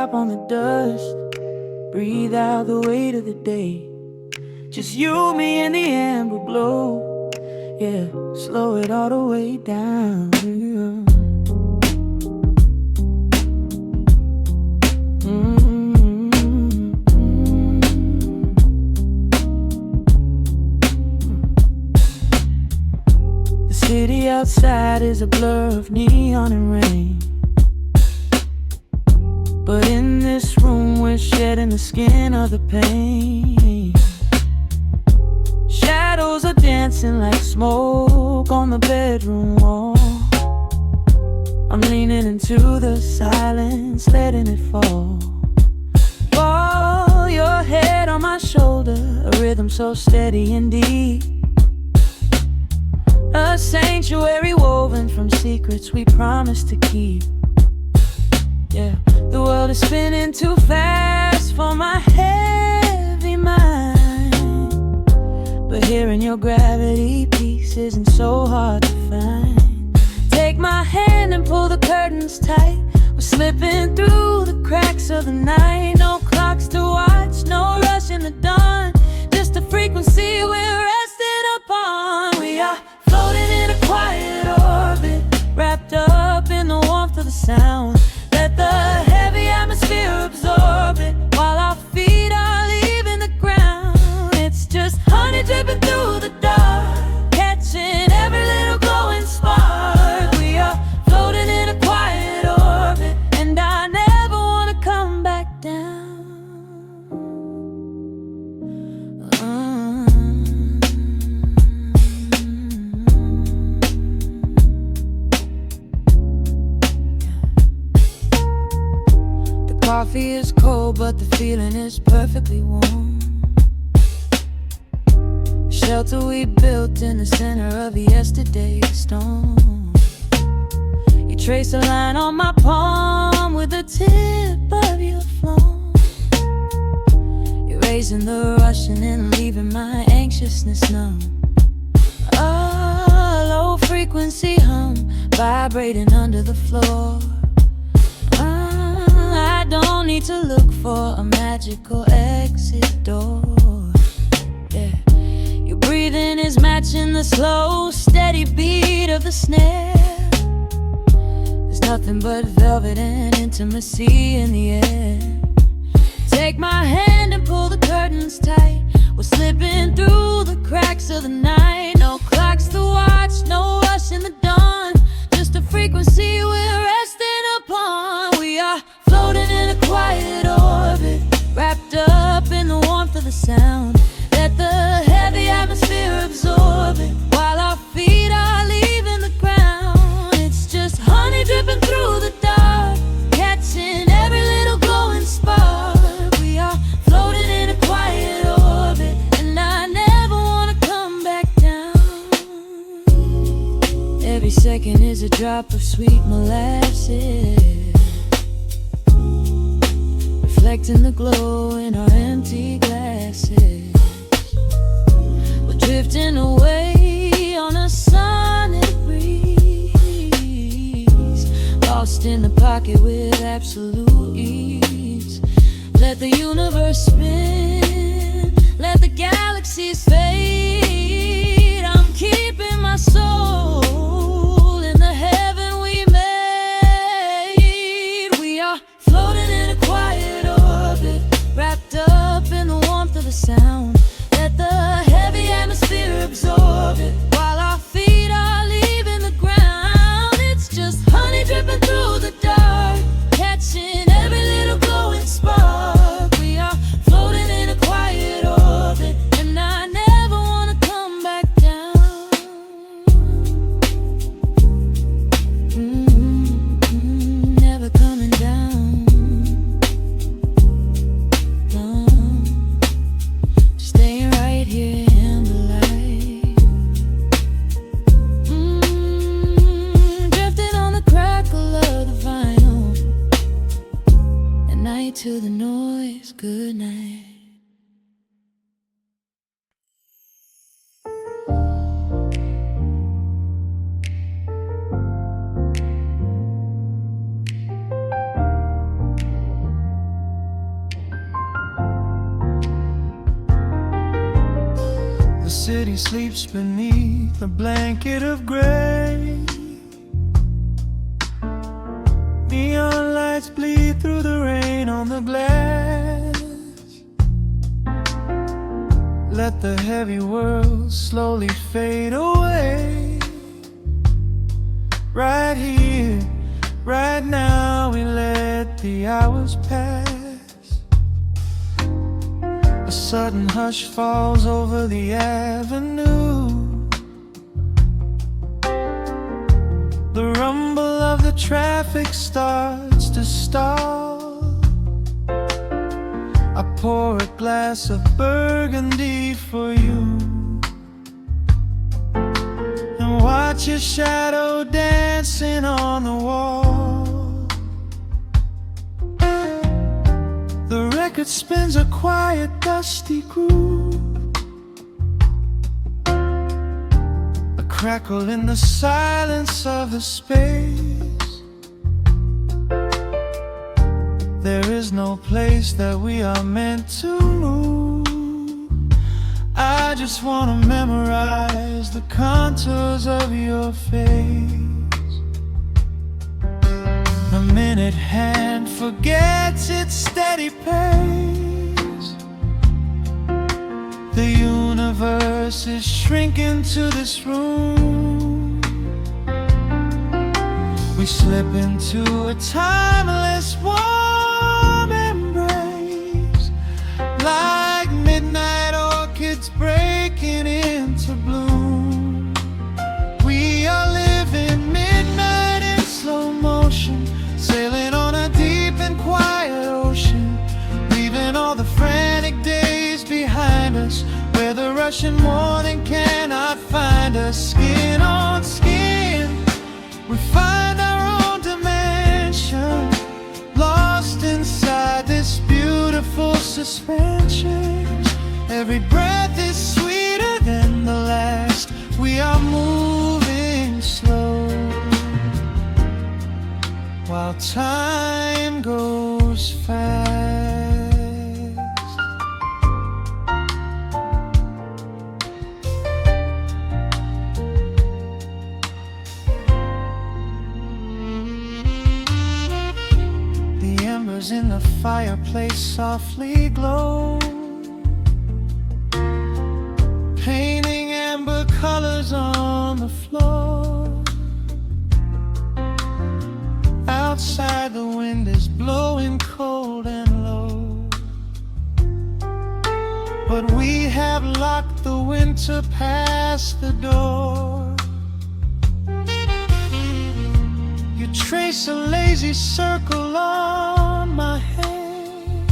drop on the dust. Breathe out the weight of the day. Just you, me, and the amber glow. Yeah, slow it all the way down. The city outside is a blur of neon and rain, but in this room we're shedding the skin of the pain. Shadows are dancing like smoke on the bedroom wall. I'm leaning into the silence, letting it fall. Fall, your head on my shoulder, a rhythm so steady and deep. A sanctuary woven from secrets we promised to keep. Yeah, the world is spinning too fast for my heavy mind, but hearing your gravity piece isn't so hard to find. Take my hand and pull the curtains tight. We're slipping through the cracks of the night. No clocks to watch, no rush in the dawn. Just a frequency we're resting upon. We are floating in a quiet orbit, wrapped up in the warmth of the sound. Let the heavy atmosphere absorb it, while our feet are leaving the ground. It's just honey dripping through the dark, catching every little glowing spark. We are floating in a quiet orbit, and I never want to come back down. Coffee is cold, but the feeling is perfectly warm. Shelter we built in the center of yesterday's storm. You trace a line on my palm with the tip of your phone, erasing the rushing and leaving my anxiousness numb. A low frequency hum vibrating under the floor. I don't need to look for a magical exit door. Yeah, your breathing is matching the slow, steady beat of the snare. There's nothing but velvet and intimacy in the air. Take my hand and pull the curtains tight. We're slipping through the cracks of the night. No clocks to watch, no rush in the dawn. Just a frequency we're resting upon. We are floating in a quiet orbit, wrapped up in the warmth of the sound. Let the heavy atmosphere absorb it, while our feet are leaving the ground. It's just honey dripping through the dark, catching every little glowing spark. We are floating in a quiet orbit, and I never want to come back down. Every second is a drop of sweet molasses, reflecting the glow in our empty glasses. We're drifting away on a sonic breeze, lost in the pocket with absolute ease. Let the universe spin, let the galaxies fade. I'm keeping my soul in the heaven we made. We are floating in a quiet orbit, wrapped up in the warmth of the sound. Let the heavy atmosphere absorb it, while our feet are leaving the ground. It's just honey dripping through the dark, catching every little glowing spark. We are floating in a quiet orbit, and I never want to come back down. Never coming down. No. The city sleeps beneath a blanket of gray. Neon lights bleed through the rain on the glass. Let the heavy world slowly fade away. Right here, right now, we let the hours pass. A sudden hush falls over the avenue. The rumble of the traffic starts to stall. I pour a glass of burgundy for you, and watch your shadow dancing on the wall. The record spins a quiet, dusty groove, a crackle in the silence of the space. There is no place that we are meant to move. I just wanna memorize the contours of your face. The minute hand forgets its steady pace. The universe is shrinking to this room. We slip into a timeless warm embrace, like midnight orchids breaking into bloom. We are living midnight in slow motion, sailing on a deep and quiet ocean, leaving all the frantic days behind us, where the rushing morning cannot find us. Skin on skin, we find our own dimension, lost inside this beautiful suspension. Every breath is sweeter than the last. We are moving slow, while time goes fast. The embers in the fireplace softly glow, painting amber colors on the floor. Outside the wind is blowing cold and low, but we have locked the winter past the door. You trace a lazy circle on my hand,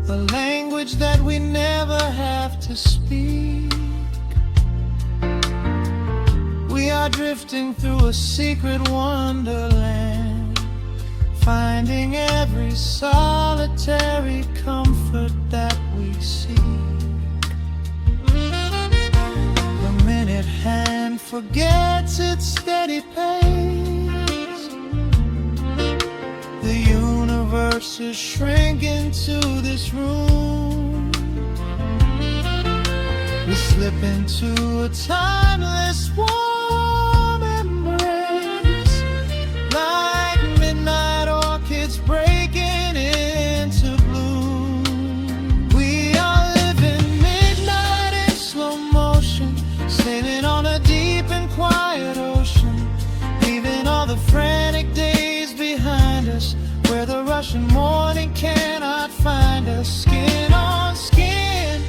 a language that we never have to speak. We are drifting through a secret wonderland, finding every solitary comfort that we seek. The minute hand forgets its steady pace. The universe is shrinking to this room. We slip into a timeless warm embrace, like midnight orchids breaking into bloom. We are living midnight in slow motion, sailing on a deep and quiet ocean, leaving all the frantic days behind us, where the rushing morning cannot find us. Skin on skin,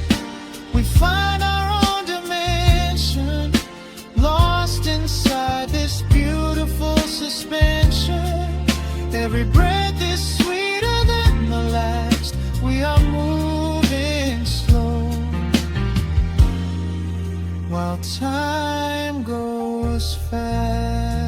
we find our own dimension, lost inside this beautiful suspension. Every breath is sweeter than the last. We are moving slow, while time goes fast.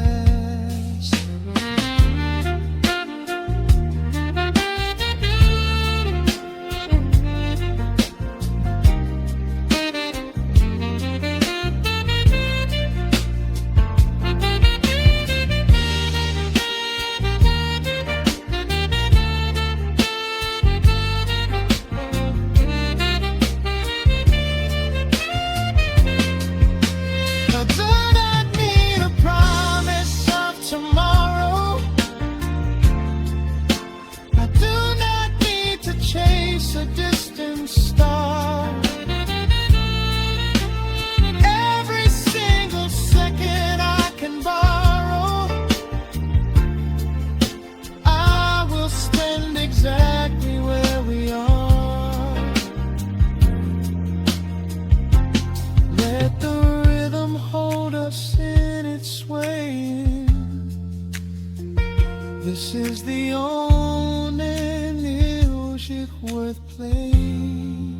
worth playing.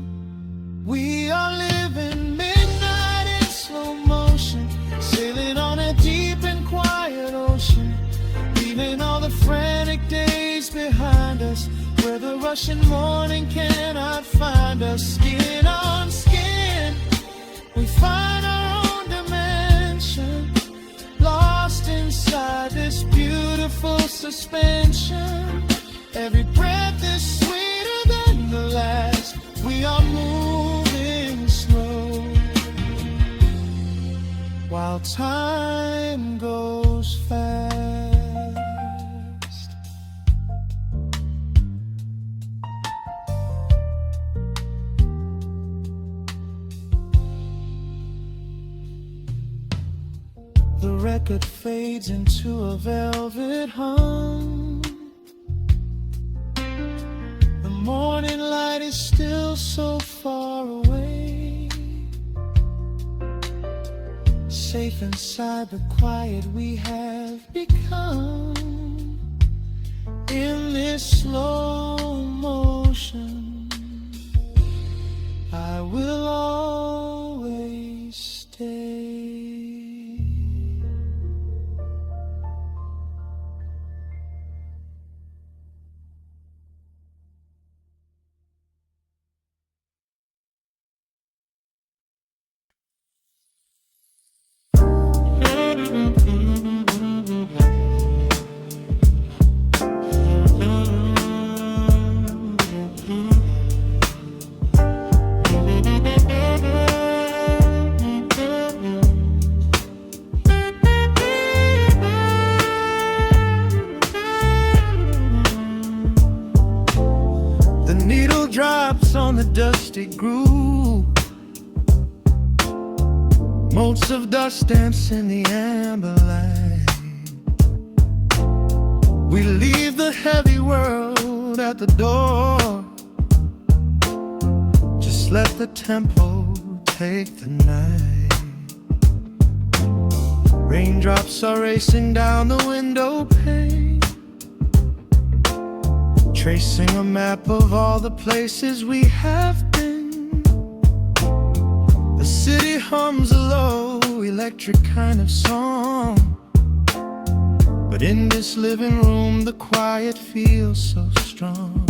We are living midnight in slow motion, sailing on a deep and quiet ocean, leaving all the frantic days behind us, where the rushing morning cannot find us. Skin on skin, we find our own dimension, lost inside this beautiful suspension. Every breath is sweeter than the last. We are moving slow, while time goes fast. The record fades into a velvet hum. The morning light is still so far away, safe inside the quiet we have become. In this slow motion, I will always stay. Drops on the dusty groove, motes of dust dance in the amber light. We leave the heavy world at the door, just let the tempo take the night. Raindrops are racing down the window pane, tracing a map of all the places we have been. The city hums a low, electric kind of song, but in this living room the quiet feels so strong.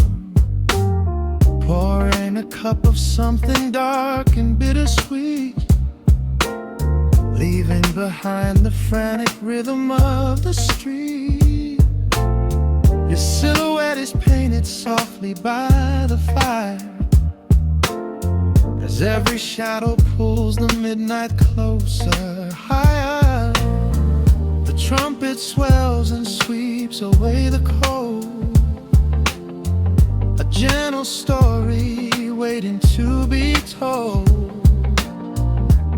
Pouring a cup of something dark and bittersweet, leaving behind the frantic rhythm of the street. Your silhouette is painted softly by the fire, as every shadow pulls the midnight closer, higher. The trumpet swells and sweeps away the cold, a gentle story waiting to be told.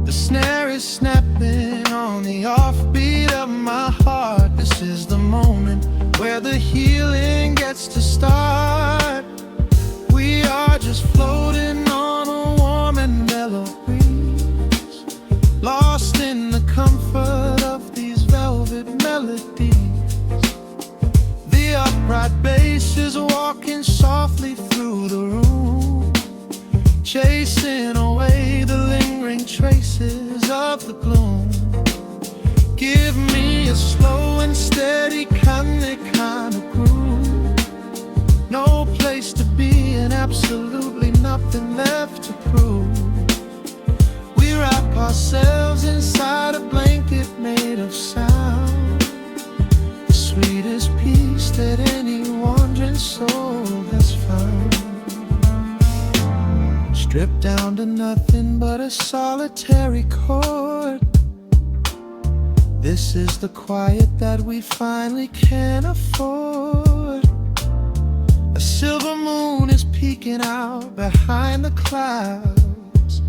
The snare is snapping on the offbeat of my heart. This is the moment where the healing gets to start. We are just floating on a warm and mellow breeze, lost in the comfort of these velvet melodies. The upright bass is walking softly through the room, chasing away the lingering traces of the gloom. Give me a slow and steady kind of groove, no place to be and absolutely nothing left to prove. We wrap ourselves inside a blanket made of sound, the sweetest peace that any wandering soul has found. Stripped down to nothing but a solitary chord, this is the quiet that we finally can afford. A silver moon is peeking out behind the clouds,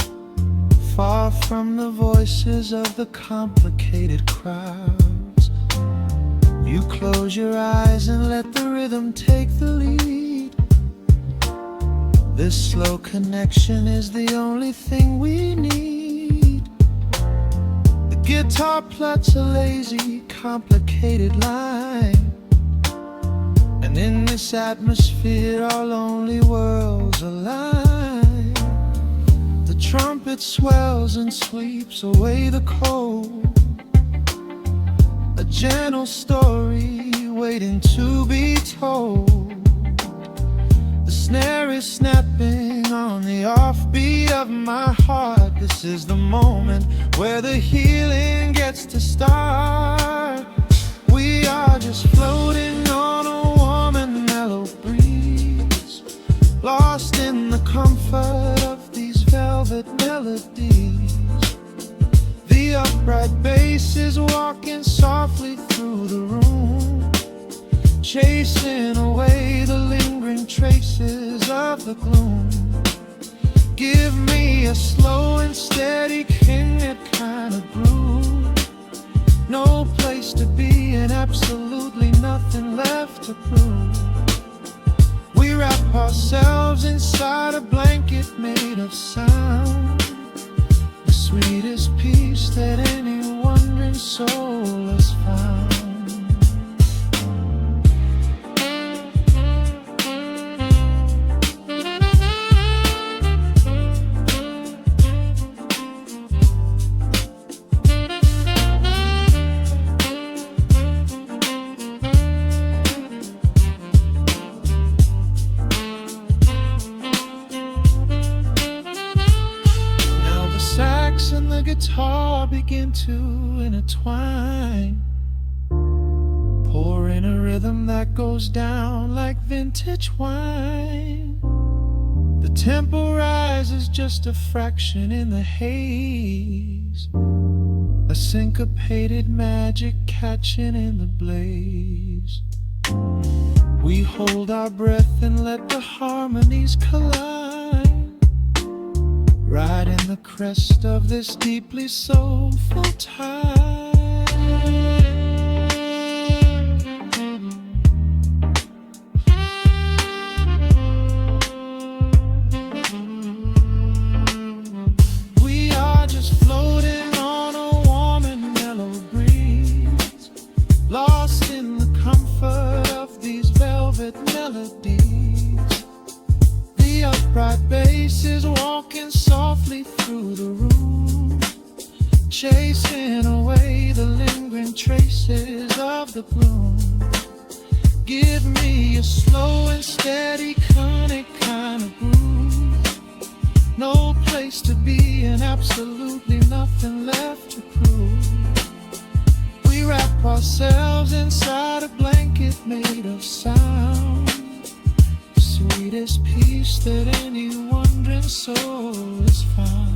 far from the voices of the complicated crowds. You close your eyes and let the rhythm take the lead. This slow connection is the only thing we need. Guitar plots a lazy, complicated line, And in this atmosphere our lonely worlds align. The trumpet swells and sweeps away the cold, a gentle story waiting to be told. The snare is snapping on the offbeat of my heart. This is the moment where the healing gets to start. We are just floating on a warm and mellow breeze, lost in the comfort of these velvet melodies. The upright bass is walking softly through the room, chasing away the lingering traces of the gloom. Give me a slow and steady Kinget kind of groove. No place to be and absolutely nothing left to prove. We wrap ourselves inside a blanket made of sound, the sweetest peace that any wandering soul has found. And the guitar begin to intertwine, pouring a rhythm that goes down like vintage wine. The tempo rises just a fraction in the haze, a syncopated magic catching in the blaze. We hold our breath and let the harmonies collide, riding the crest of this deeply soulful tide. We are just floating on a warm and mellow breeze, lost in the comfort of these velvet melodies. The upright bass is walking softly through the room, chasing away the lingering traces of the gloom. Give me a slow and steady conic kind of groove. No place to be and absolutely nothing left to prove. We wrap ourselves inside a blanket made of sound, the sweetest peace that any wandering soul has found.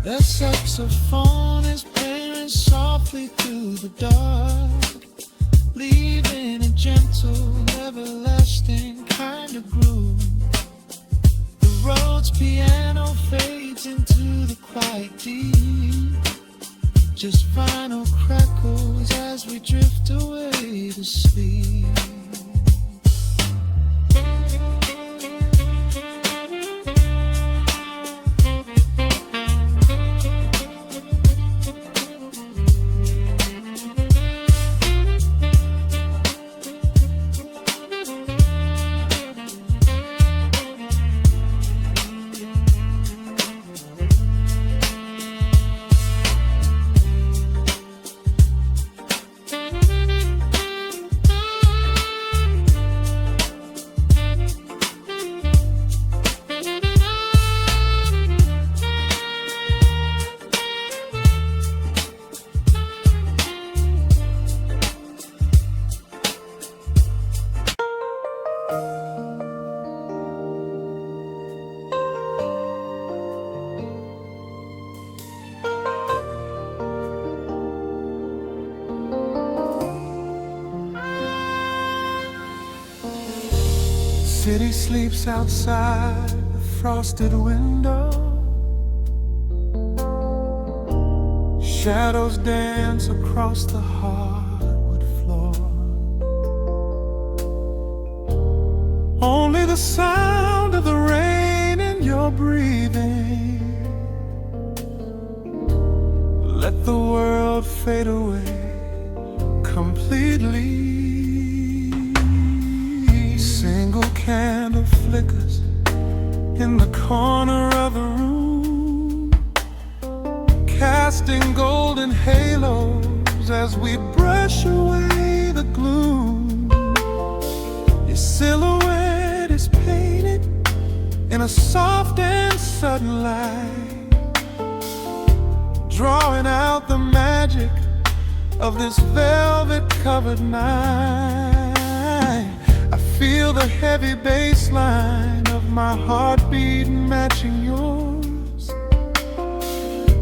The saxophone is playing softly through the dark, leaving a gentle, everlasting kind of groove. The Rhodes piano fades into the quiet deep, just vinyl crackles as we drift away to sleep. City sleeps outside the frosted window, Shadows dance across the hardwood floor. Only the sound of the rain in your breathing. Let the world fade away completely. Single candle flickers in the corner of the room, casting golden halos as we brush away the gloom. Your silhouette is painted in a soft and sudden light, drawing out the magic of this velvet-covered night. I feel the heavy bass line of my heartbeat matching yours.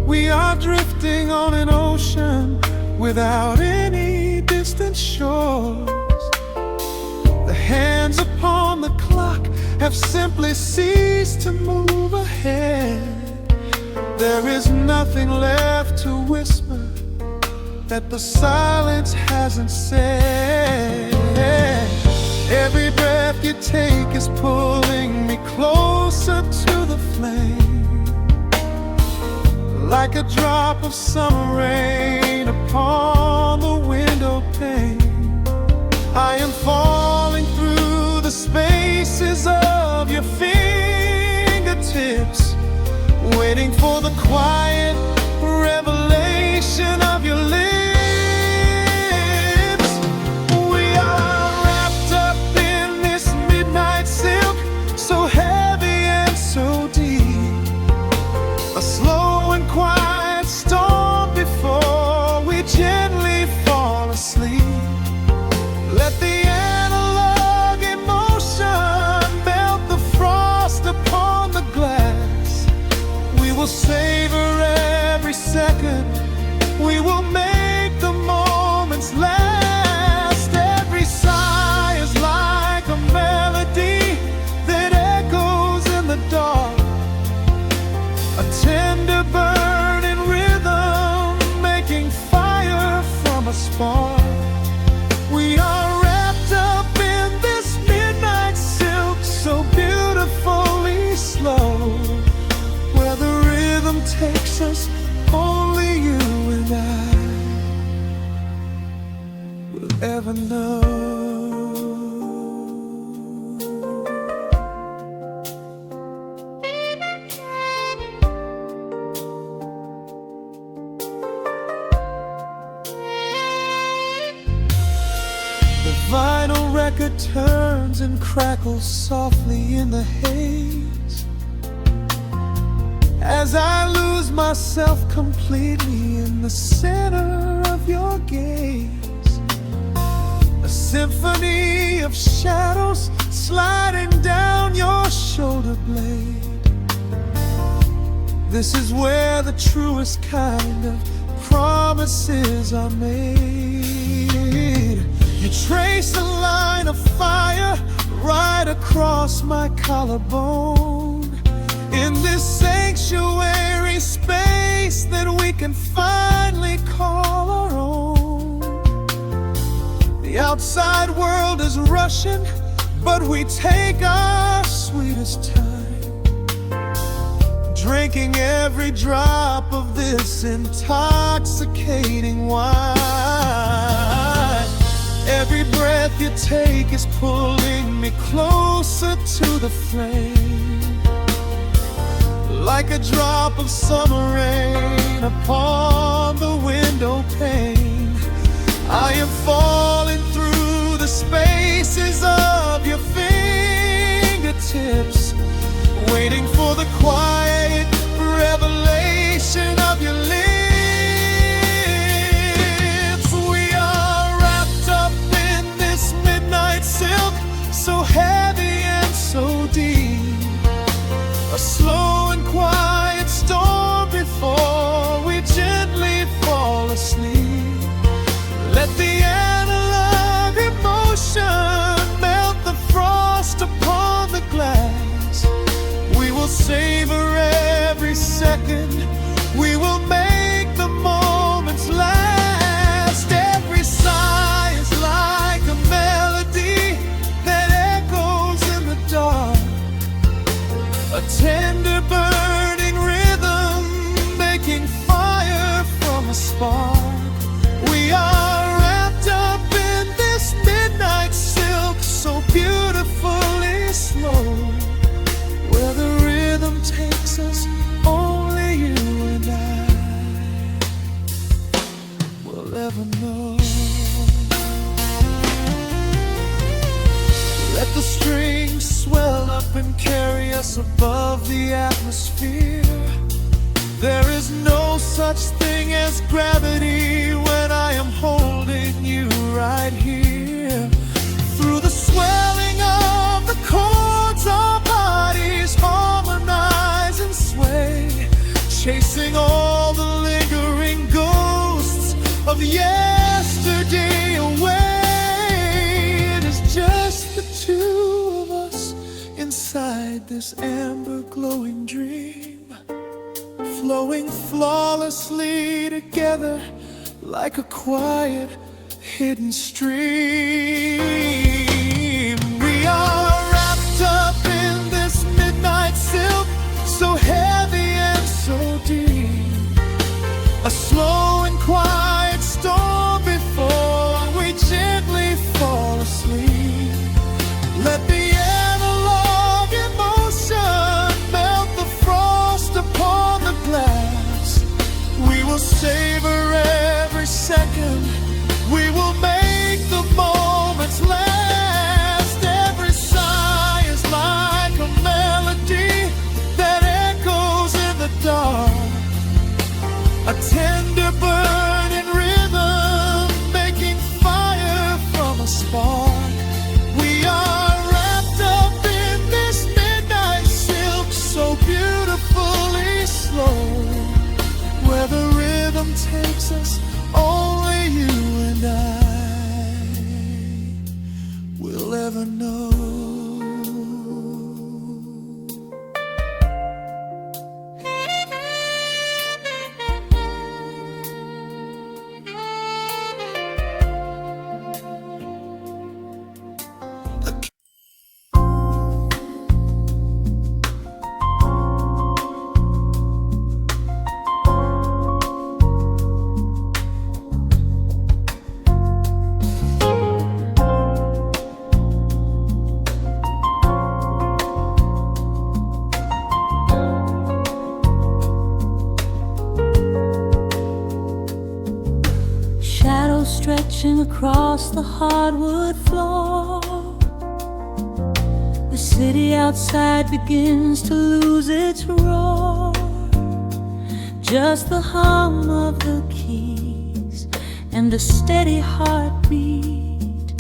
We are drifting on an ocean without any distant shores. The hands upon the clock have simply ceased to move ahead. There is nothing left to whisper that the silence hasn't said. Every breath you take is pulling me closer to the flame, like a drop of summer rain upon the window pane. I am falling through the spaces of your fingertips, waiting for the quiet revelation of your lips. We are wrapped up in this midnight silk, so heavy and so deep. A slow and quiet storm before we gently fall asleep. Let the analog emotion melt the frost upon the glass. We will savor every second, we will make the moments last. Every sigh is like a melody that echoes in the dark, a tender burning rhythm making fire from a spark. We are wrapped up in this midnight silk, so beautifully slow, where the rhythm takes us, only you and I will ever know. The vinyl record turns and crackles softly in the haze as I lose myself completely in the center of your gaze. A symphony of shadows sliding down your shoulder blade. This is where the truest kind of promises are made. You trace a line of fire right across my collarbone, in this sanctuary space that we can finally call our own. The outside world is rushing, but we take our sweetest time, drinking every drop of this intoxicating wine. Every breath you take is pulling me closer to the flame, like a drop of summer rain upon the window pane. I am falling through the spaces of your fingertips, waiting for the quiet revelation of your lips. We are wrapped up in this midnight silk, so heavy and so deep. A slow and quiet storm before we gently fall asleep. Let the analog emotion melt the frost upon the glass. We will savor every second, we will make the moment takes us, only you and I will ever know. Let the strings swell up and carry us above the atmosphere. There is no such thing as gravity when I am holding you right here. Through the swelling of the chords, our bodies harmonize and sway, chasing all the lingering ghosts of yesterday away. It is just the two of us inside this amber glowing dream, flowing flawlessly together like a quiet hidden stream. We are wrapped up in this midnight silk, so heavy and so deep, a slow and quiet storm before we gently fall asleep. Let the analog emotion melt the frost upon the glass. We will savor every second, we will make the moments last. Every sigh is like a melody that echoes in the dark, a tender burning rhythm making fire from a spark. We are wrapped up in this midnight silk, so beautifully slow, where the rhythm takes us, only you and I will ever know. Stretching across the hardwood floor, the city outside begins to lose its roar. Just the hum of the keys and a steady heartbeat.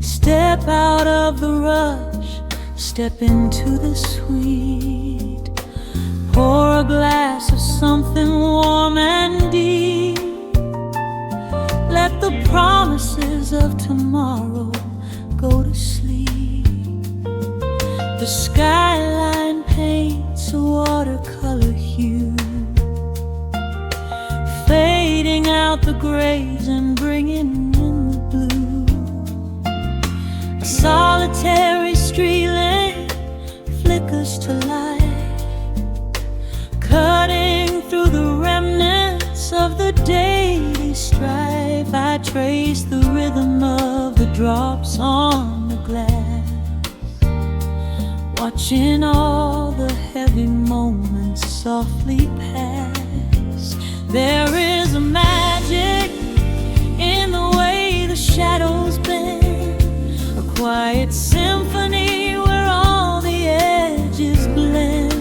Step out of the rush, step into the sweet. Pour a glass of something warm and deep. Let the promises of tomorrow go to sleep. The skyline paints a watercolor hue, fading out the grays and bringing in the blue. A solitary street lamp flickers to light, cutting through the remnants of the daily strife. I trace the rhythm of the drops on the glass, watching all the heavy moments softly pass. There is a magic in the way the shadows bend, a quiet symphony where all the edges blend.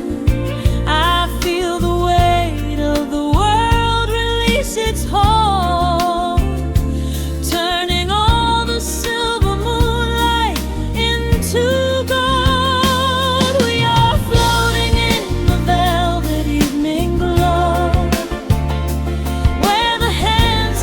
I feel the weight of the world release its hold, turning all the silver moonlight into gold. We are floating in the velvet evening glow, where the hands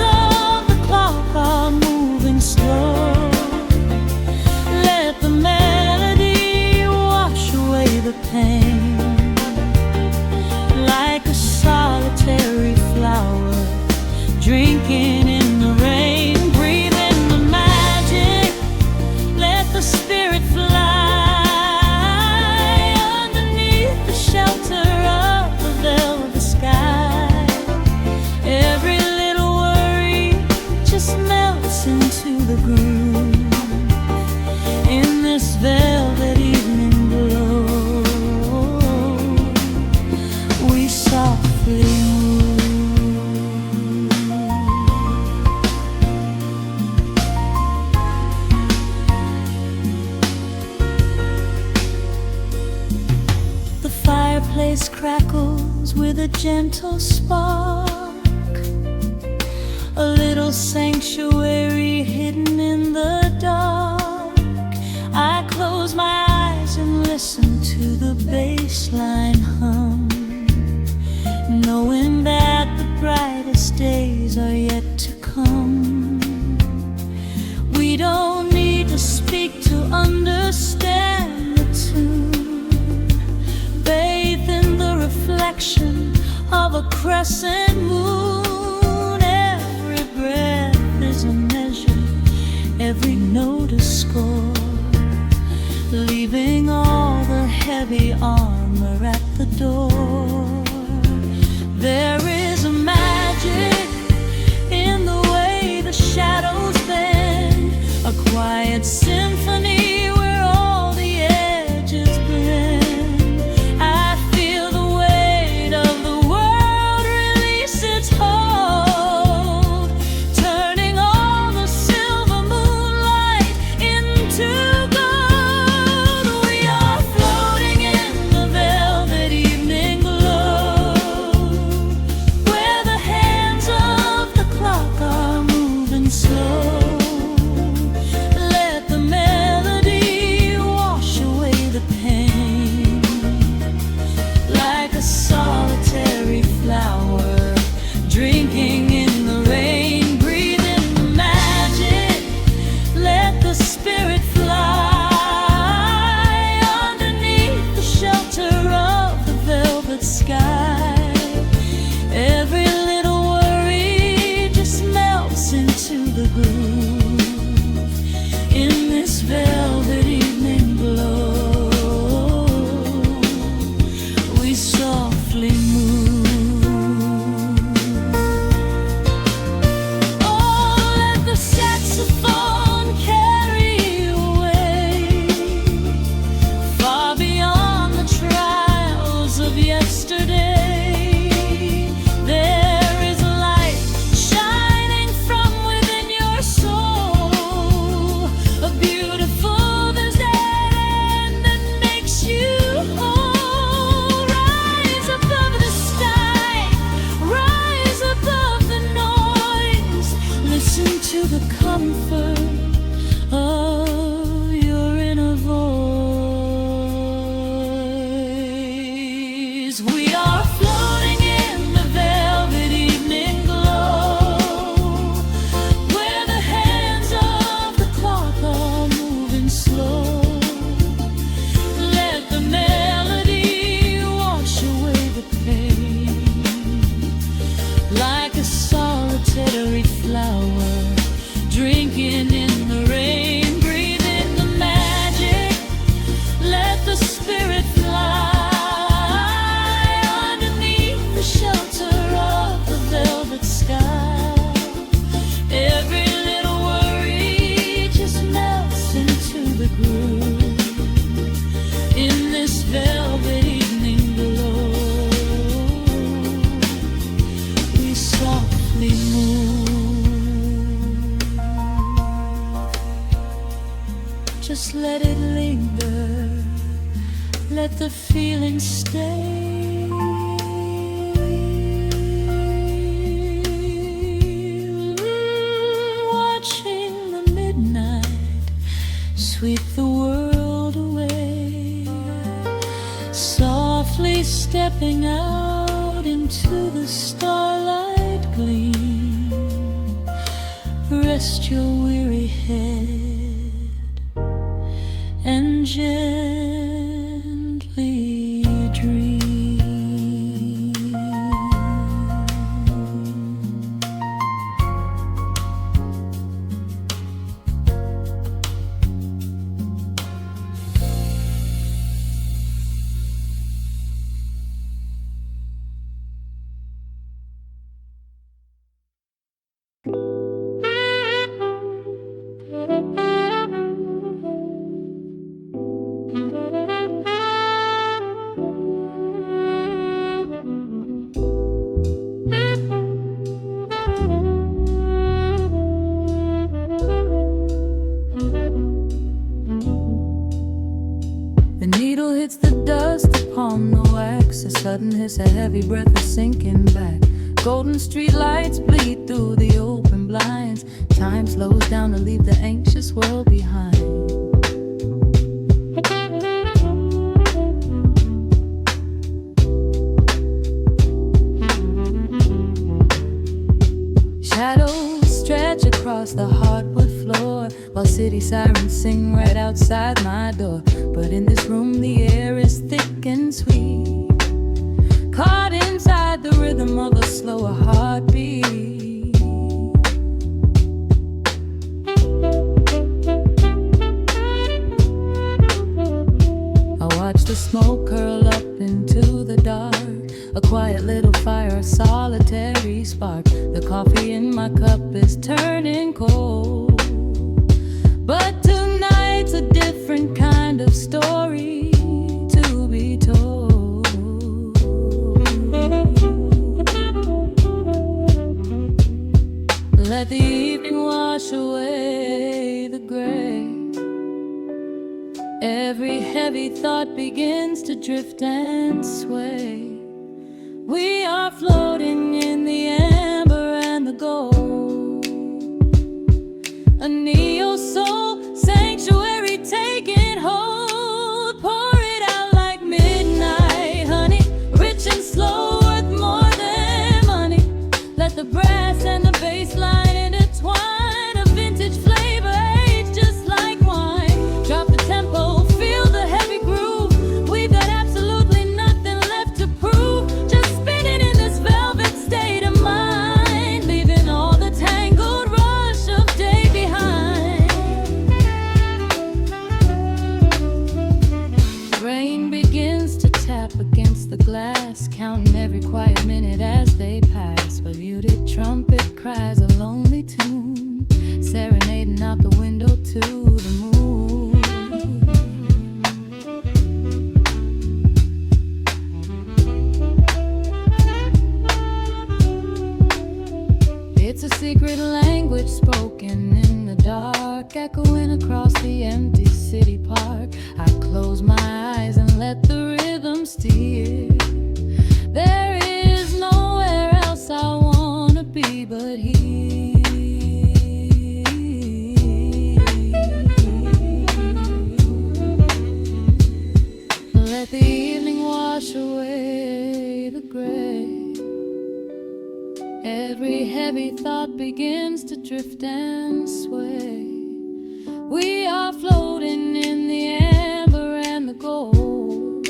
crackles with a gentle spark, a little sanctuary hidden in the dark. I close my eyes and listen to the bass line hum, knowing that the brightest days are yet to come. We don't need to speak to understand the tune, bathed in the reflection of a crescent moon. Every breath is a measure, every note a score, leaving all the heavy armor at the door. There is a magic in the way the shadows bend, a quiet symphony where all the edges blend. I feel the weight of the world release its hold, turning all the silver moonlight into gold. We are floating in the velvet evening glow, where the hands of the clock are moving slow. Let the melody wash away the pain, like a solitary flower drinking in the rain. Breathe in the magic, let the spirit fly underneath the shelter of the velvet sky. Every little worry just melts into the groove in this velvet evening glow. We softly move. Oh, let the saxophone carry you away, far beyond the trials of yesterday. There is a light shining from within your soul, a beautiful vision that makes you whole. Rise above the sky, rise above the noise, listen to the comfort of your inner voice. We are floating in the velvet evening glow, where the hands of the clock are moving slow. Let the melody wash away the pain, like a solitary flower drinking in the rain. Breathe in the magic, let the spirit fly underneath the shelter of the velvet sky. Every little worry just melts into the groove in this velvet evening glow. We softly move. Just let it linger, let the feeling stay. Watching the midnight sweep the world away, softly stepping out into the starlight gleam. Rest your weary head and gently dream. sudden hiss, a heavy breath is sinking back. Golden street lights bleed through the open blinds. Time slows down to leave the anxious world behind. Shadows stretch across the hardwood floor, while city sirens sing right outside my door. But in this room the air is thick and sweet, caught inside the rhythm of a slower heartbeat. I watch the smoke curl up into the dark, a quiet little fire, a solitary spark. The coffee in my cup is turning cold, but tonight's a different kind of story to be told. Let the evening wash away the gray. Every heavy thought begins to drift and sway. We are floating in the amber and the gold, a neo-soul sanctuary taking hold. Pour it out like midnight honey, rich and slow, worth more than money. Let the brass and the bass line intertwine, a vintage flavor aged just like wine. Drop the tempo, feel the heavy groove. We've got absolutely nothing left to prove, just spinning in this velvet state of mind, leaving all the tangled rush of day behind. Rain begins to tap against the glass, counting every quiet minute as they pass. A muted trumpet cries a lonely tune, serenading out the window to the moon. It's a secret language spoken in the dark, echoing across the empty city park. I close my eyes and let the rhythm steer. There is nowhere else I wanna be but here. Let the evening wash away the gray. Every heavy thought begins to drift and sway. We are floating in the amber and the gold,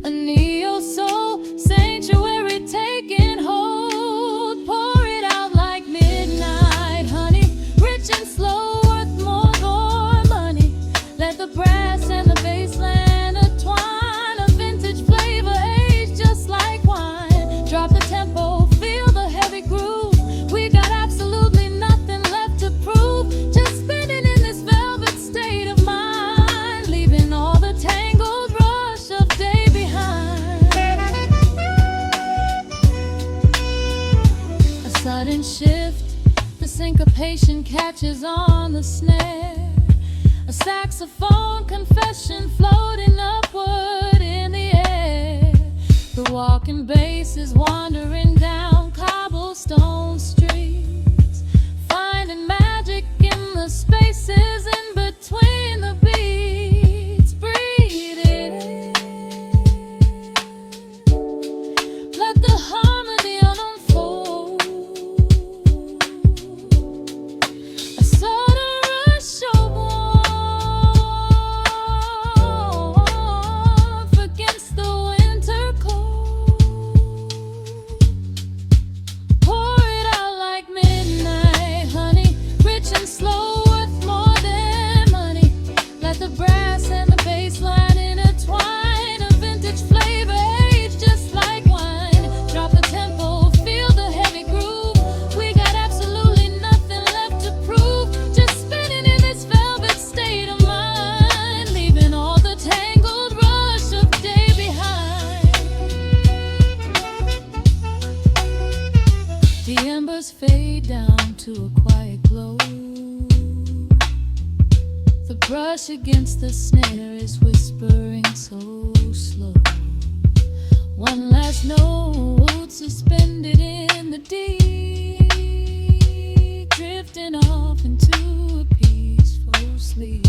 a neo-soul sanctuary taking hold. Pour it out like midnight honey, rich and slow, worth more money. Let the brass and the bass line intertwine, a vintage flavor aged just like wine. Drop the tempo, feel the heavy groove. We got absolutely nothing left to prove, just spinning in this velvet state of mind, leaving all the tangled rush of day behind. A sudden shift, the syncopation catches on the snare, a saxophone confession floating upward in the air. The walking bass is wandering down cobblestone streets, finding magic in the spaces in between the beats. Breathe it in, let the harmony unfold. A sudden rush of warmth against the winter cold. Pour it out like midnight honey, rich and slow, worth more than money. Let the brass and the bass line intertwine, a vintage flavor aged just like wine. Drop the tempo, feel the heavy groove. We got absolutely nothing left to prove, just spinning in this velvet state of mind, leaving all the tangled rush of day behind. The embers fade down to a quiet glow. The brush against the snare is whispering so slow. One last note suspended in the deep, drifting off into a peaceful sleep.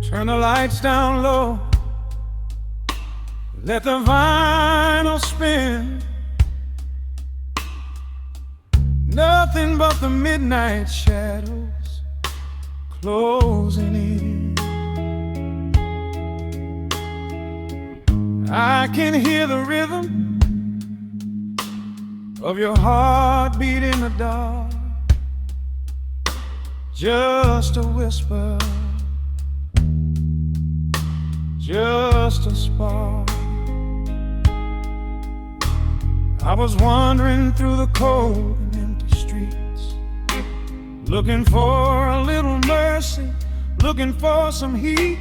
Turn the lights down low, let the vinyl spin. Nothing but the midnight shadows closing in. I can hear the rhythm of your heartbeat in the dark, just a whisper, just a spark. I was wandering through the cold and empty streets, looking for a little mercy, looking for some heat.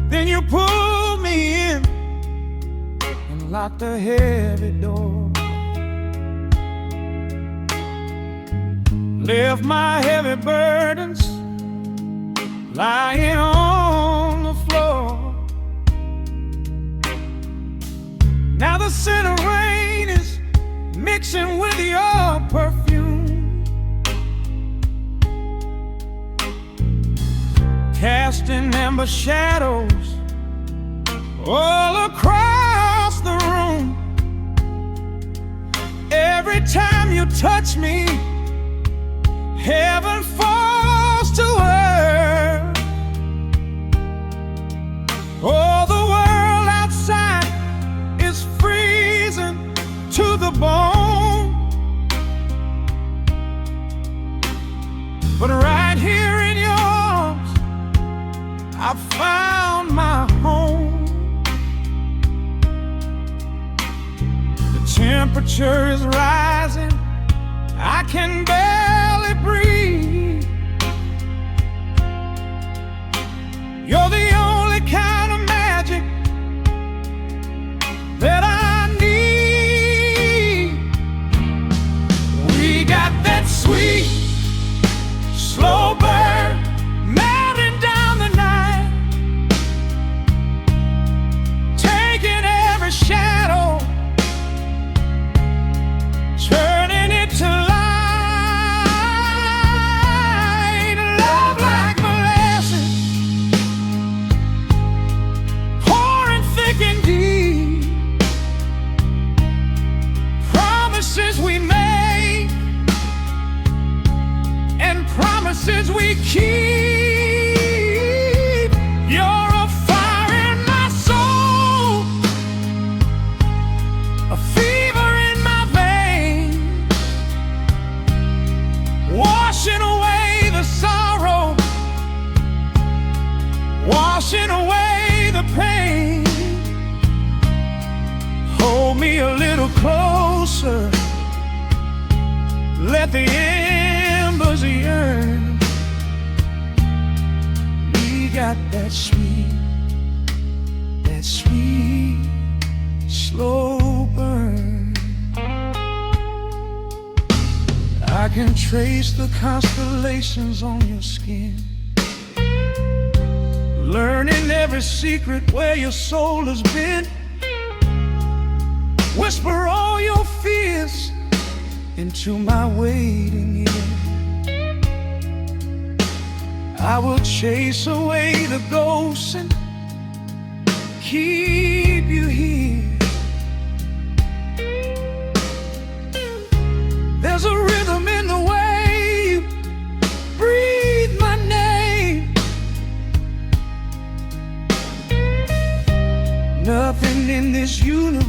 Then you pulled me in and locked the heavy door, left my heavy burdens lying on the floor. Now the scent of rain is mixing with your perfume, casting amber shadows all across the room. Every time you touch me, heaven falls to earth. Oh, the world outside is freezing to the bone, but right here in your arms I found my home. The temperature is rising, I can barely breathe. You're the only kind of magic that I need. We got that sweet, slow burn melting down the night, taking every shadow, turning it to light. Love like molasses, pouring thick and deep. Promises we make and promises we keep. You're a fire in my soul, a fever in my veins, washing away the sorrow, washing away the pain. Hold me a little closer, let the embers yearn. We got that sweet, slow burn. I can trace the constellations on your skin, learning every secret where your soul has been. Whisper all your fears into my waiting ear. I will chase away the ghosts and keep you here. There's a rhythm in the way you breathe my name,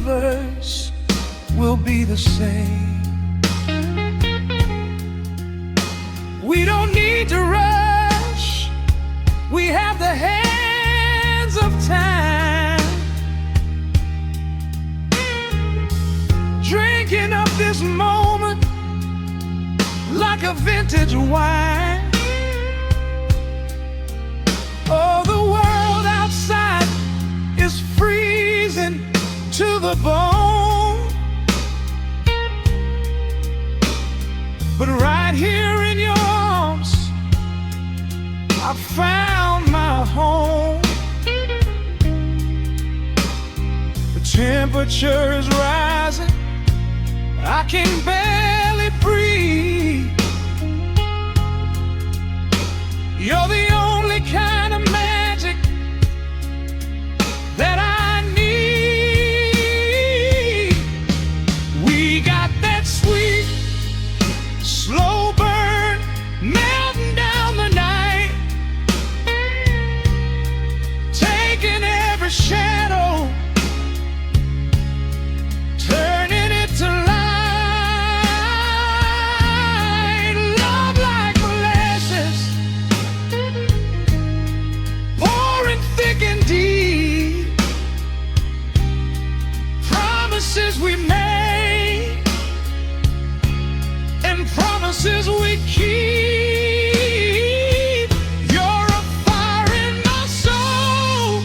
universe will be the same. We don't need to rush. We have the hands of time, drinking up this moment like a vintage wine. Oh, the world outside is freezing to the bone, but right here in your arms I found my home. The temperature is rising, I can barely breathe. You're the only kind of magic that I need. We got that sweet, slow burn melting down the night, taking every shadow, turning it to light. Love like molasses, pouring thick and deep. Promises we made and promises we keep. You're a fire in my soul,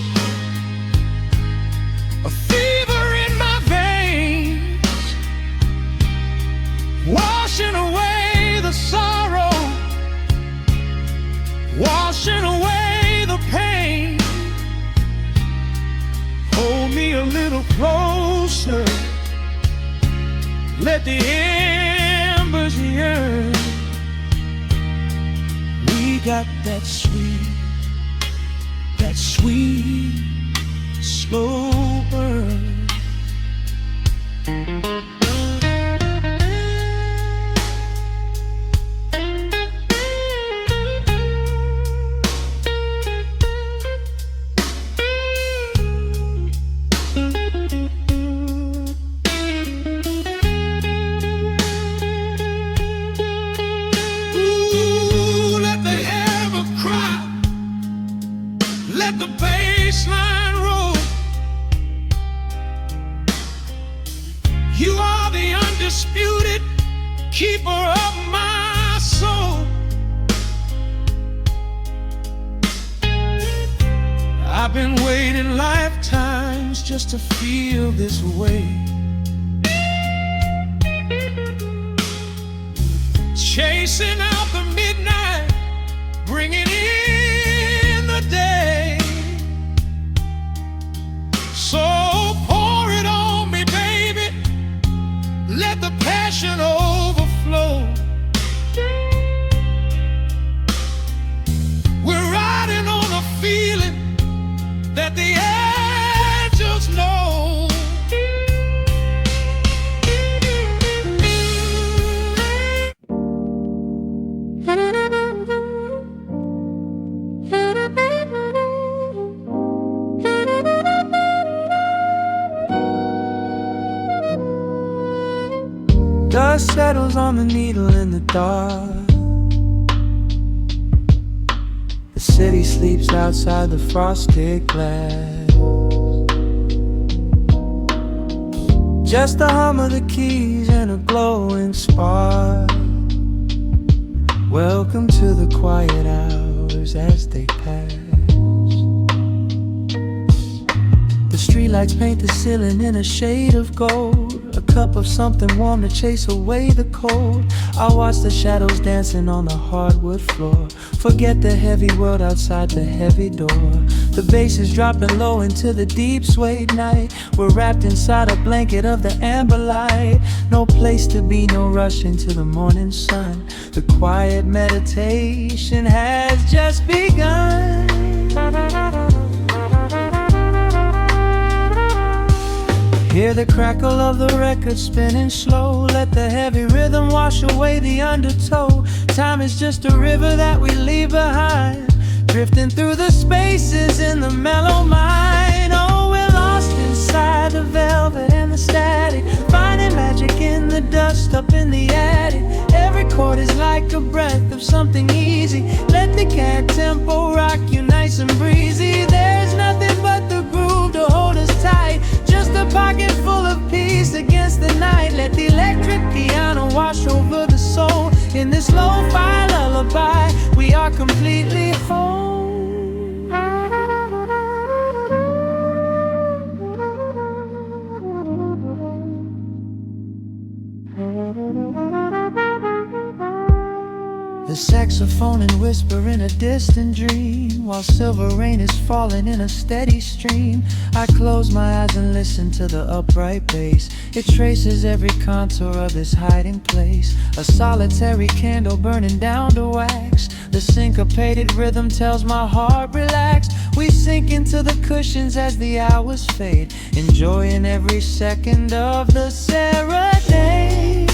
a fever in my veins, washing away the sorrow, washing away the pain. Hold me a little closer, let the embers yearn. We got that sweet, slow burn. Let the bass line roll. You are the undisputed keeper of my soul. I've been waiting lifetimes just to feel this way, chasing out the midnight, bringing in the day. So pour it on me, baby, let the passion overflow. We're riding on a feeling that the angels know. Dust settles on the needle in the dark. The city sleeps outside the frosted glass. Just the hum of the keys and a glowing spark. Welcome to the quiet hours as they pass. The streetlights paint the ceiling in a shade of gold. A cup of something warm to chase away the cold. I watch the shadows dancing on the hardwood floor. Forget the heavy world outside the heavy door. The bass is dropping low into the deep swayed night. We're wrapped inside a blanket of the amber light. No place to be, no rush into the morning sun. The quiet meditation has just begun. Hear the crackle of the record spinning slow. Let the heavy rhythm wash away the undertow. Time is just a river that we leave behind, drifting through the spaces in the mellow mind. Oh, we're lost inside the the velvet and the static, finding magic in the dust up in the attic. Every chord is like a breath of something easy. Let the cat tempo rock you nice and breezy. There's nothing but the groove to hold us tight, just a pocket full of peace against the night. Let the electric piano wash over the soul. In this lo-fi lullaby, we are completely whole. The saxophone and whisper in a distant dream, while silver rain is falling in a steady stream. I close my eyes and listen to the upright bass. It traces every contour of this hiding place. A solitary candle burning down to wax. The syncopated rhythm tells my heart relax. We sink into the cushions as the hours fade, enjoying every second of the serenade.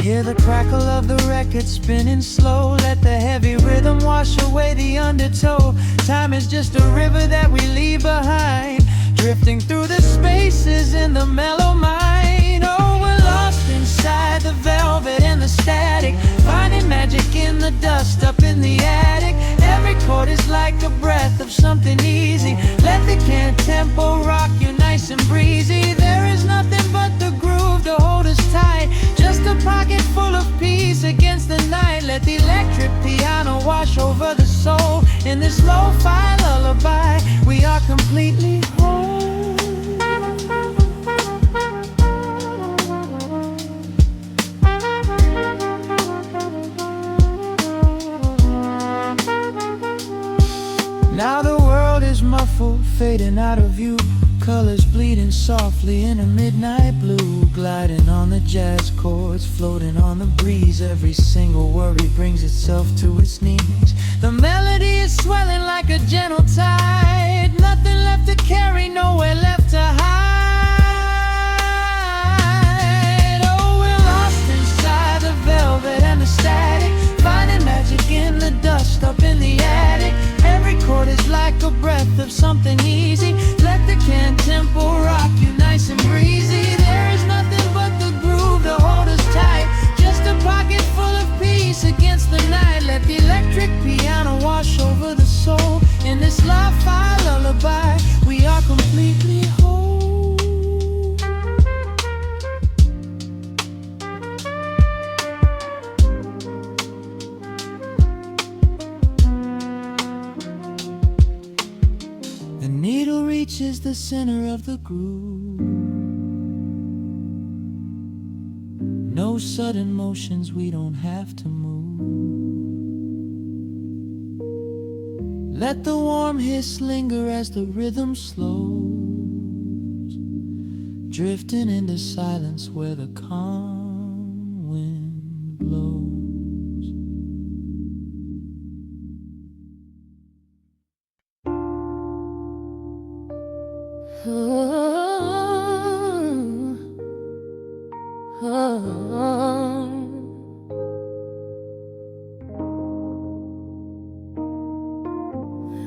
Hear the crackle of the record spinning slow. Let the heavy rhythm wash away the undertow. Time is just a river that we leave behind, drifting through the spaces in the mellow mind. Oh, we're lost inside the velvet and the static, finding magic in the dust up in the attic. Every chord is like a breath of something easy. Let the can tempo rock you nice and breezy. There is nothing but the groove to hold us tight, just a pocket full of peace against the night. Let the electric piano wash over the soul. In this lo-fi lullaby, we are completely whole. Now the world is muffled, fading out of view. Colors bleeding softly in a midnight blue, gliding on the jazz chords, floating on the breeze. Every single worry brings itself to its knees. The melody is swelling like a gentle tide. Nothing left to carry, nowhere left to hide. Oh, we're lost inside the velvet and the static, finding magic in the dust up in the attic. Every chord is like a breath of something easy. Let the can tempo rock you nice and breezy. There is nothing but the groove to hold us tight, just a pocket full of peace against the night. Let the electric piano wash over the soul. In this lo-fi lullaby, we are completely whole. The needle reaches the center of the groove. No sudden motions, we don't have to move. Let the warm hiss linger as the rhythm slows, drifting into silence where the calm wind blows.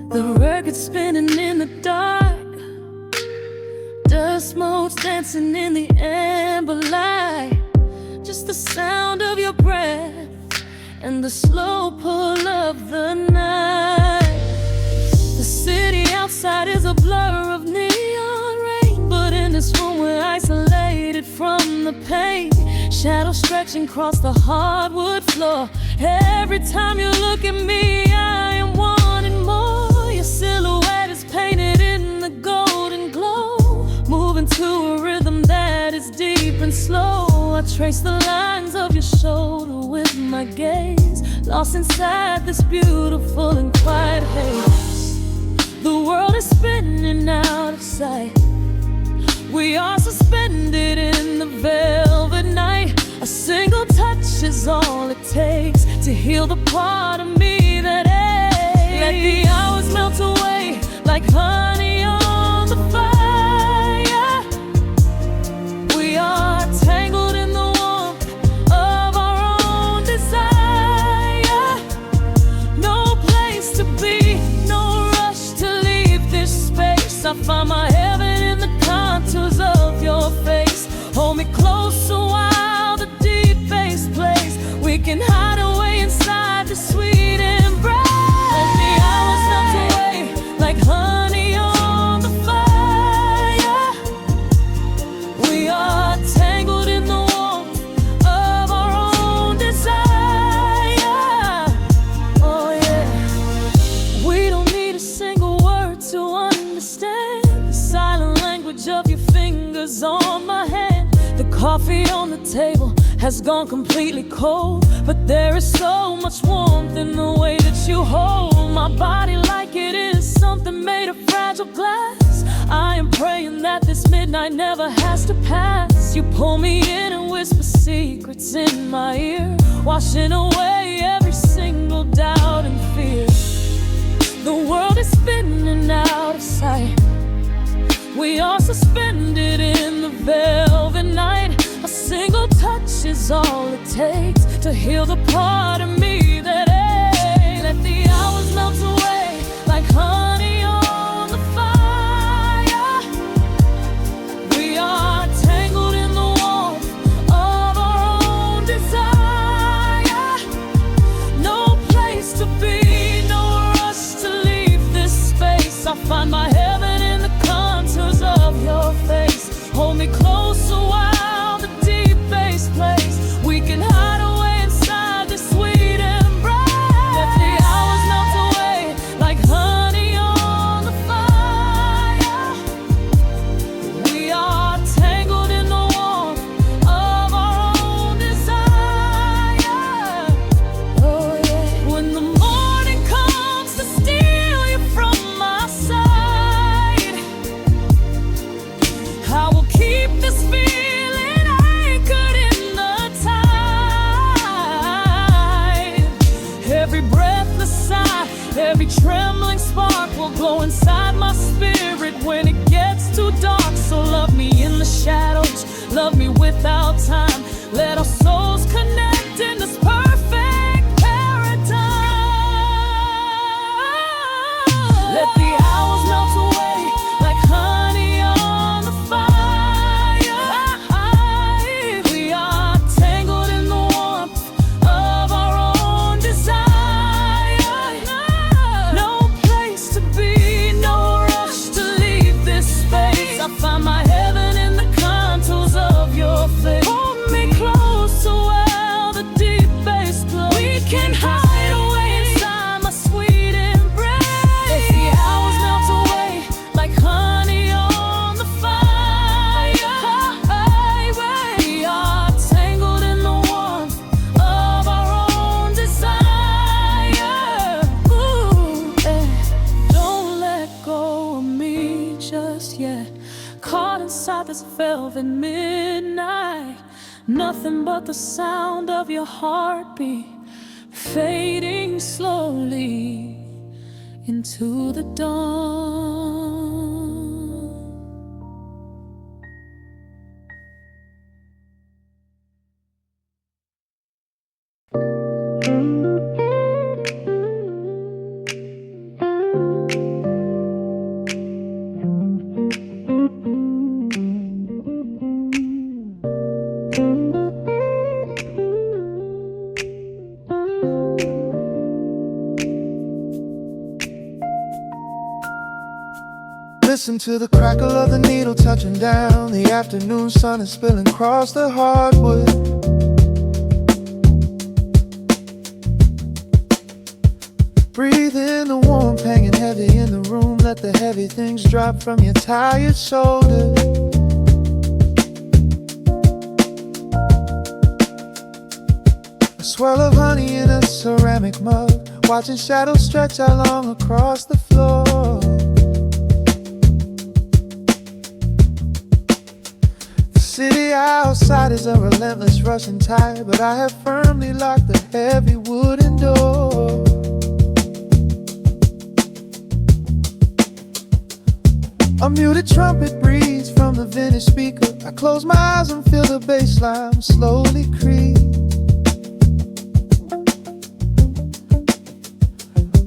The record's spinning in the dark, dust motes dancing in the amber light. Just the sound of your breath and the slow pull of the night. The city outside is a blur of neon rain, but in this room we're isolated from the pain. Shadows stretching across the hardwood floor. Every time you look at me, I am wanting more. Your silhouette is painted in the golden glow, moving to a rhythm that is deep and slow. I trace the lines of your shoulder with my gaze, lost inside this beautiful and quiet haze. The world is spinning out of sight. We are suspended in the velvet night. A single touch is all it takes to heal the part of me that aches. Let the hours melt away like honey on the fire. We are tangled in the warmth of our own desire. No place to be, no rush I find my heaven in the contours of your face. Hold me closer while the deep bass plays. We can hide away inside the sweet embrace. Let the hours melt away like honey on the fire. We are tangled in the warmth of our own desire. Oh yeah. We don't need a single word to understand the silent language of your fingers on my hand. The coffee on the table has gone completely cold, but there is so much warmth in the way that you hold my body like it is something made of fragile glass. I am praying that this midnight never has to pass. You pull me in and whisper secrets in my ear, washing away every single doubt and fear. The world is spinning out of sight. We are suspended in the velvet night. A single touch is all it takes to heal the part of me that aches. Let the hours melt away like honey on the fire. We are tangled in the warmth of our own desire. No place to be, no rush to leave this space. I find my heaven in the contours of your face. Hold me closer while the deep bass plays. We can hide away inside the sweet embrace. Let the hours melt away like honey on the fire. We are tangled in the warmth of our own desire. Oh yeah. When the morning comes to steal you from my side, I will keep this feeling anchored in the tide. Every breathless sigh, every trembling spark will glow inside my spirit when it gets too dark. So love me in the shadows, love me without time. Let our souls connect in this perfect paradise. Let the hours melt away like honey on the fire. We are tangled in the warmth of our own desire. No place to be, no rush to leave this space. I find my heaven in the contours of your face. Hold me closer while the deep bass plays. We can hide away inside my sweet embrace. Let the hours melt away like honey on the fire. We are tangled in the warmth of our own desire. Ooh, don't let go of me just yet. Caught inside this velvet midnight. Nothing but the sound of your heartbeat fading slowly into the dawn. Listen to the crackle of the needle touching down. The afternoon sun is spilling across the hardwood. Breathe in the warmth hanging heavy in the room. Let the heavy things drop from your tired shoulders. A swirl of honey in a ceramic mug, watching shadows stretch out long across the floor. The city outside is a relentless rushing tide, but I have firmly locked the heavy wooden door. A muted trumpet breathes from the vintage speaker. I close my eyes and feel the bass line slowly creep.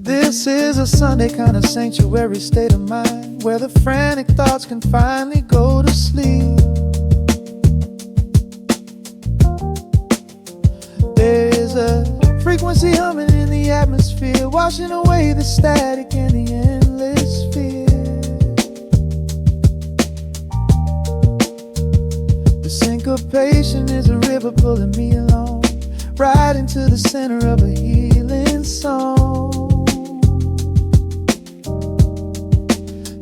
This This is a Sunday kind of sanctuary state of mind, where the frantic thoughts can finally go to sleep. There's a frequency humming in the atmosphere, washing away the static and the endless fear. The syncopation is a river pulling me along, right into the center of a healing song.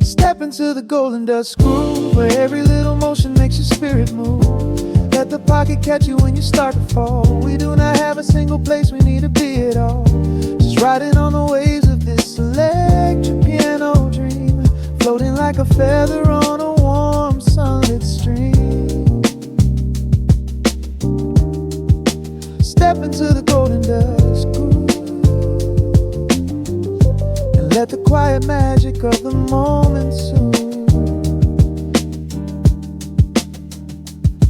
Step into the golden dust groove, where every little motion makes your spirit move. Let the pocket catch you when you start to fall. We do not have a single place we need to be at all. Just riding on the waves of this electric piano dream, floating like a feather on a warm sunlit stream. Step into the golden dust groove, and let the quiet magic of the moment soothe.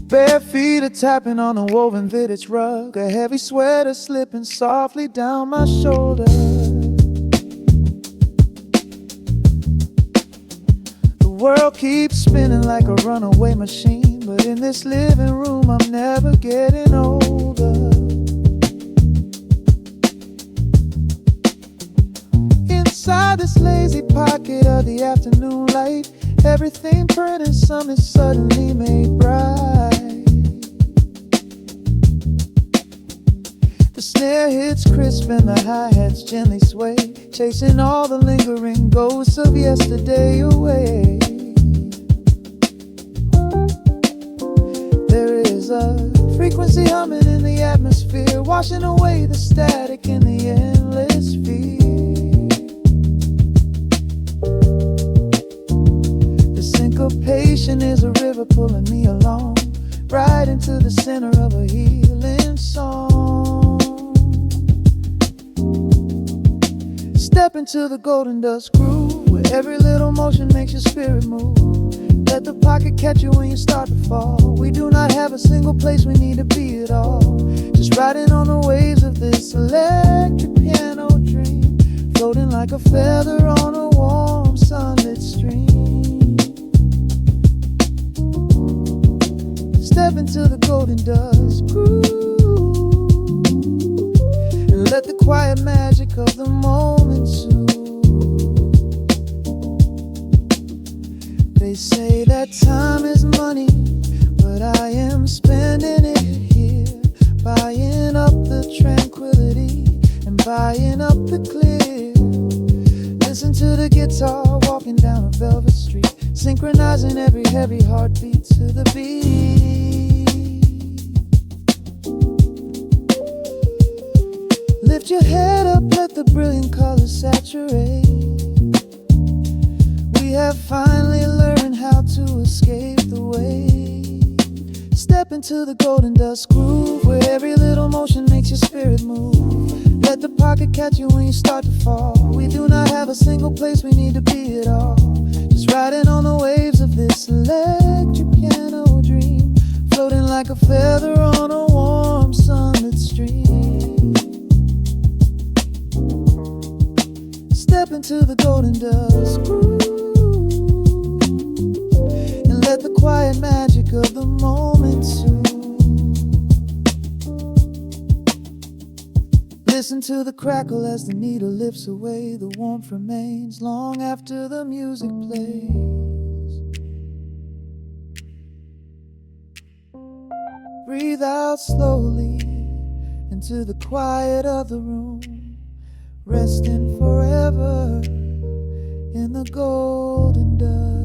Bare feet are tapping on a woven vintage rug, a heavy sweater slipping softly down my shoulder. The world keeps spinning like a runaway machine, but in this living room I'm never getting older. Inside this lazy pocket of the afternoon light, everything burning, something suddenly made bright. The snare hits crisp and the hi-hats gently sway, chasing all the lingering ghosts of yesterday away. There is a frequency humming in the atmosphere, washing away the static in the endless fear. Syncopation is a river pulling me along, right into the center of a healing song. Step into the golden dust groove, where every little motion makes your spirit move. Let the pocket catch you when you start to fall. We do not have a single place we need to be at all. Just riding on the waves of this electric piano dream, floating like a feather on a warm sunlit stream. Step into the golden dust groove, and let the quiet magic of the moment soothe. They say that time is money, but I am spending it here, buying up the tranquility and buying up the clear. Listen to the guitar walking down a velvet street, synchronizing every heavy heartbeat to the beat. Lift your head up, let the brilliant colors saturate. We have finally learned how to escape the wave. Step into the golden dust groove, where every little motion makes your spirit move. Let the pocket catch you when you start to fall. We do not have a single place we need to be at all. Just riding on the waves of this electric piano dream, floating like a feather on a warm sunlit stream. Step into the golden dust groove, and let the quiet magic of the moment soothe. Listen to the crackle as the needle lifts away. The warmth remains long after the music plays. Breathe out slowly into the quiet of the room, resting forever in the golden dust.